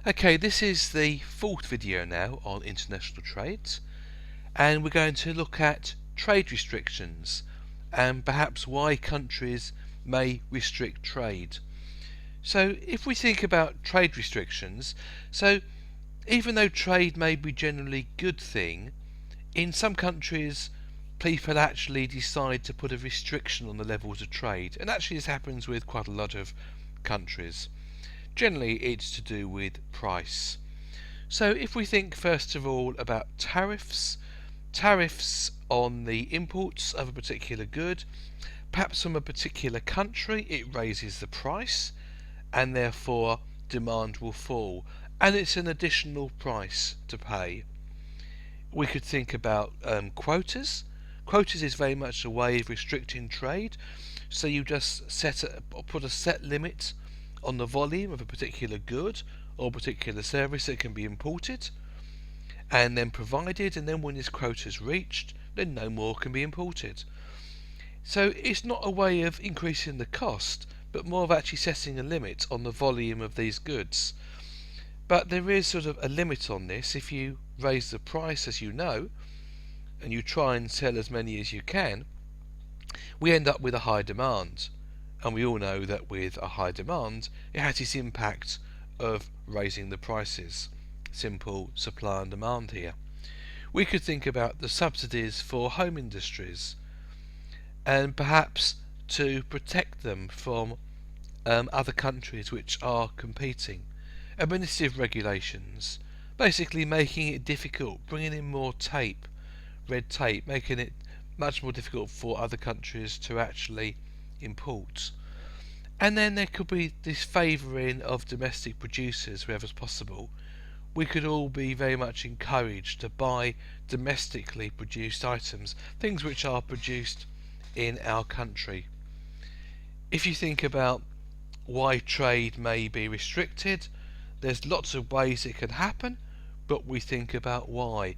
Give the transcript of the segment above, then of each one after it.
Okay, this is the fourth video now on international trades, and we're going to look at trade restrictions and perhaps why countries may restrict trade. So if we think about trade restrictions, so even though trade may be generally a good thing, in some countries people actually decide to put a restriction on the levels of trade, and actually this happens with quite a lot of countries. Generally it's to do with price. So if we think first of all about tariffs on the imports of a particular good, perhaps from a particular country, it raises the price and therefore demand will fall, and it's an additional price to pay. We could think about quotas. Quotas is very much a way of restricting trade, so you just put a set limit on the volume of a particular good or particular service that can be imported and then provided, and then when this quota is reached, then no more can be imported. So it's not a way of increasing the cost, but more of actually setting a limit on the volume of these goods. But there is sort of a limit on this. If you raise the price, as you know, and you try and sell as many as you can, we end up with a high demand. And we all know that with a high demand, it has this impact of raising the prices. Simple supply and demand here. We could think about the subsidies for home industries, and perhaps to protect them from other countries which are competing. Administrative regulations, basically making it difficult, bringing in more red tape, making it much more difficult for other countries to actually import. And then there could be this favouring of domestic producers wherever possible. We could all be very much encouraged to buy domestically produced items, things which are produced in our country. If you think about why trade may be restricted, there's lots of ways it can happen, but we think about why.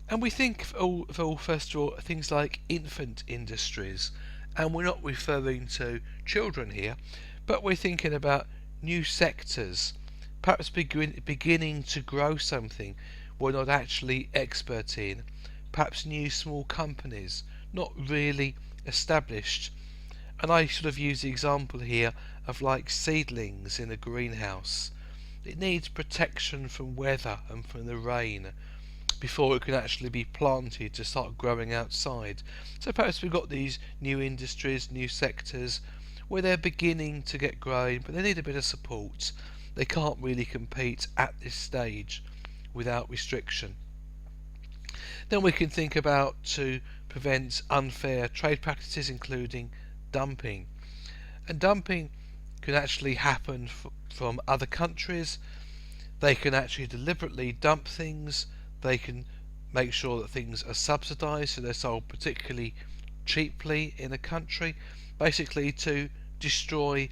And we think first of all things like infant industries, and we're not referring to children here, but we're thinking about new sectors, perhaps beginning to grow something we're not actually expert in, perhaps new small companies, not really established. And I sort of use the example here of like seedlings in a greenhouse. It needs protection from weather and from the rain before it can actually be planted to start growing outside. So perhaps we've got these new industries, new sectors, where they're beginning to get growing, but they need a bit of support. They can't really compete at this stage without restriction. Then we can think about to prevent unfair trade practices, including dumping. And dumping can actually happen from other countries. They can actually deliberately dump things. They can make sure that things are subsidised, so they're sold particularly cheaply in a country, basically to destroy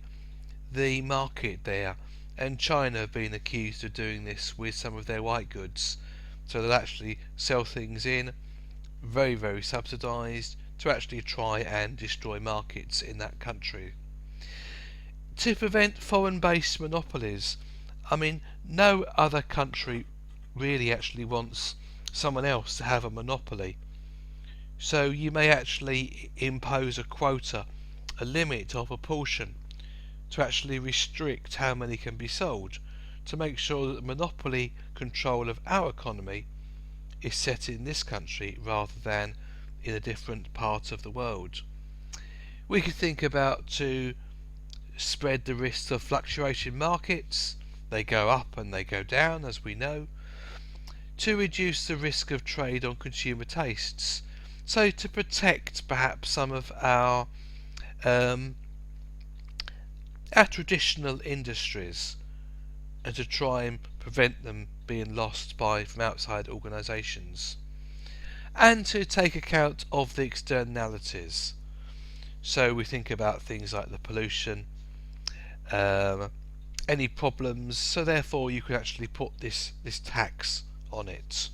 the market there. And China have been accused of doing this with some of their white goods. So they'll actually sell things in very, very subsidised to actually try and destroy markets in that country. To prevent foreign-based monopolies, I mean, no other country really actually wants someone else to have a monopoly. So you may actually impose a quota, a limit of a portion, to actually restrict how many can be sold, to make sure that the monopoly control of our economy is set in this country rather than in a different part of the world. We could think about to spread the risks of fluctuation markets. They go up and they go down, as we know. To reduce the risk of trade on consumer tastes, so to protect perhaps some of our traditional industries, and to try and prevent them being lost from outside organisations, and to take account of the externalities. So we think about things like the pollution, any problems, so therefore you could actually put this tax on it.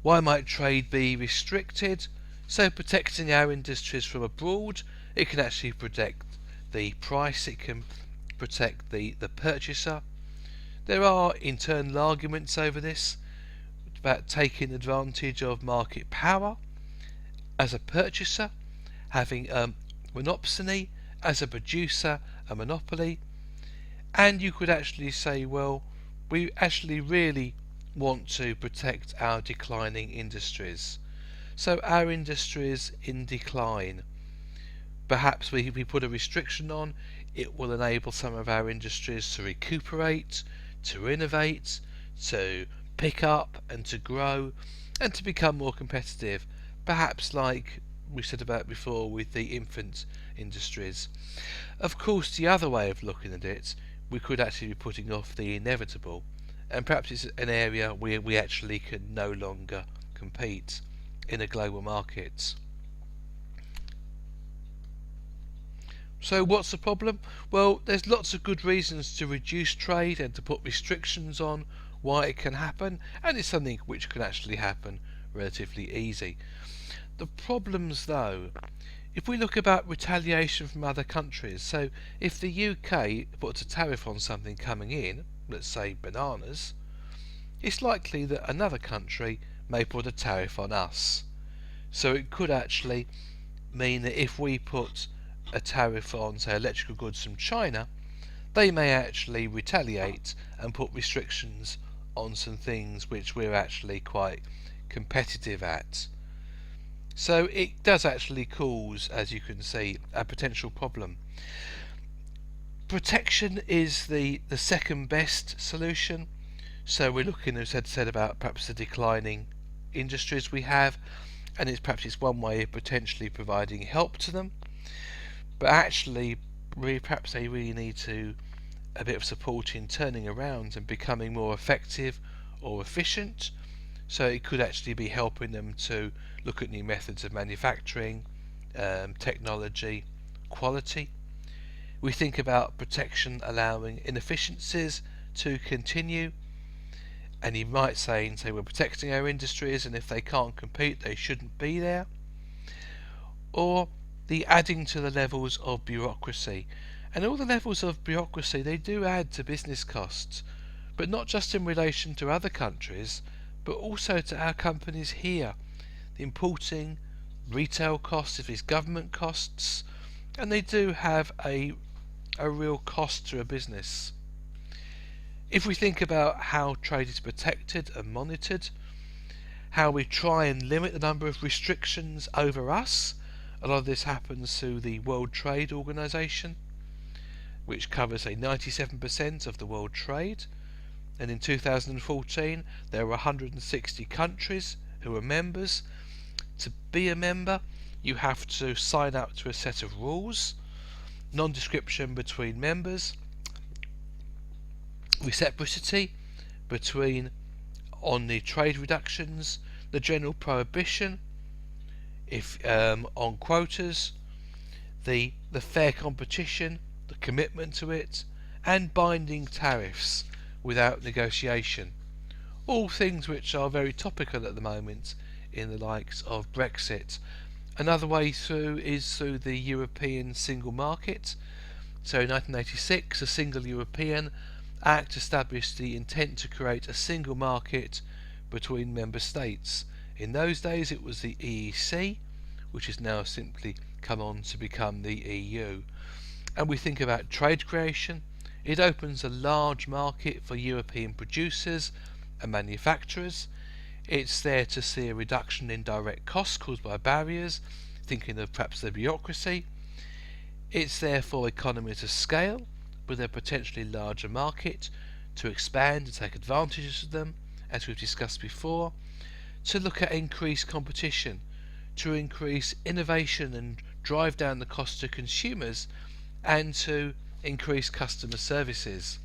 Why might trade be restricted? So protecting our industries from abroad, it can actually protect the price, it can protect the purchaser. There are internal arguments over this, about taking advantage of market power as a purchaser, having a monopsony, as a producer a monopoly. And you could actually say, well, we actually really want to protect our declining industries. So our industries in decline, perhaps we put a restriction on, it will enable some of our industries to recuperate, to innovate, to pick up and to grow and to become more competitive, perhaps like we said about before with the infant industries. Of course, the other way of looking at it, we could actually be putting off the inevitable, and perhaps it's an area where we actually can no longer compete in a global market. So what's the problem? Well, there's lots of good reasons to reduce trade and to put restrictions on why it can happen, and it's something which can actually happen relatively easy. The problems though, if we look about retaliation from other countries, so if the UK puts a tariff on something coming in, let's say bananas, it's likely that another country may put a tariff on us. So it could actually mean that if we put a tariff on, say, electrical goods from China, they may actually retaliate and put restrictions on some things which we're actually quite competitive at. So it does actually cause, as you can see, a potential problem. Protection is the second best solution. So we're looking, as I said, about perhaps the declining industries we have, and it's one way of potentially providing help to them. But actually, perhaps they really need a bit of support in turning around and becoming more effective or efficient. So it could actually be helping them to look at new methods of manufacturing, technology, quality. We think about protection allowing inefficiencies to continue, and you might say we're protecting our industries, and if they can't compete they shouldn't be there. Or the adding to the levels of bureaucracy, and all the levels of bureaucracy, they do add to business costs, but not just in relation to other countries, but also to our companies here. The importing, retail costs, if it's government costs, and they do have a real cost to a business. If we think about how trade is protected and monitored, how we try and limit the number of restrictions over us, a lot of this happens through the World Trade Organization, which covers 97% of the world trade, and in 2014 there were 160 countries who were members. To be a member, you have to sign up to a set of rules, non-description between members, reciprocity on the trade reductions, the general prohibition on quotas, the fair competition, the commitment to it, and binding tariffs without negotiation. All things which are very topical at the moment in the likes of Brexit. Another way through is through the European single market. So in 1986, a Single European Act established the intent to create a single market between member states. In those days it was the EEC, which has now simply come on to become the EU. And we think about trade creation. It opens a large market for European producers and manufacturers. It's there to see a reduction in direct costs caused by barriers, thinking of perhaps the bureaucracy. It's there for economies of scale, with a potentially larger market, to expand and take advantages of them, as we've discussed before, to look at increased competition, to increase innovation and drive down the cost to consumers, and to increase customer services.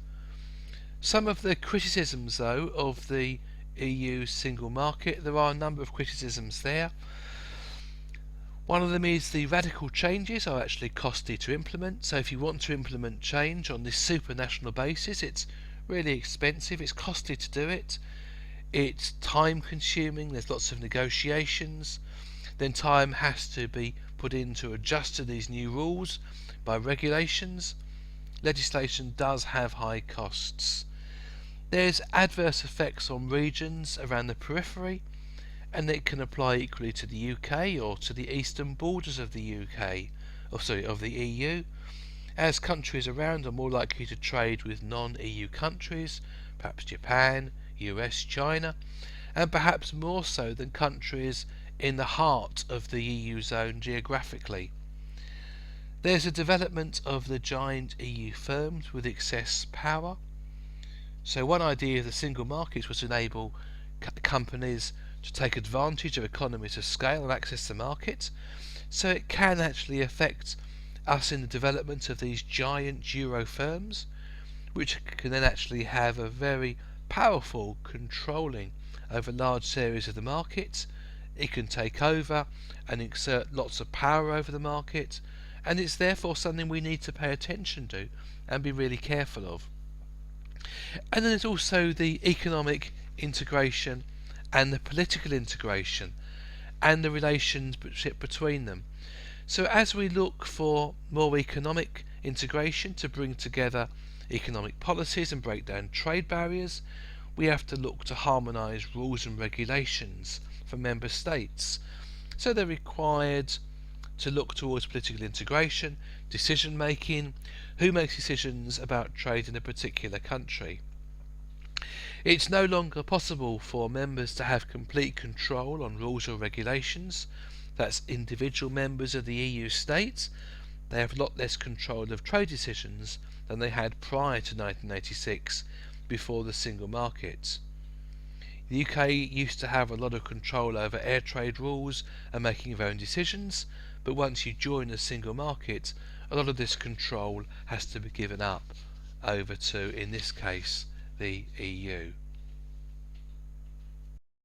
Some of the criticisms though of the EU single market, there are a number of criticisms there. One of them is the radical changes are actually costly to implement. So if you want to implement change on this supranational basis, it's really expensive, it's costly to do it, it's time consuming, there's lots of negotiations, then time has to be put in to adjust to these new rules by regulations, legislation does have high costs. There's adverse effects on regions around the periphery, and it can apply equally to the UK or to the eastern borders of the of the EU, as countries around are more likely to trade with non-EU countries, perhaps Japan, US, China, and perhaps more so than countries in the heart of the EU zone geographically. There's a development of the giant EU firms with excess power. So one idea of the single market was to enable companies to take advantage of economies of scale and access the market. So it can actually affect us in the development of these giant euro firms, which can then actually have a very powerful controlling over large areas of the market. It can take over and exert lots of power over the market, and it's therefore something we need to pay attention to and be really careful of. And then there's also the economic integration and the political integration and the relationship between them. So as we look for more economic integration to bring together economic policies and break down trade barriers, we have to look to harmonise rules and regulations for member states. So they're required to look towards political integration, decision making, who makes decisions about trade in a particular country. It's no longer possible for members to have complete control on rules or regulations. That's individual members of the EU states. They have a lot less control of trade decisions than they had prior to 1986, before the single market. The UK used to have a lot of control over air trade rules and making of own decisions, but once you join the single market, a lot of this control has to be given up over to, in this case, the EU.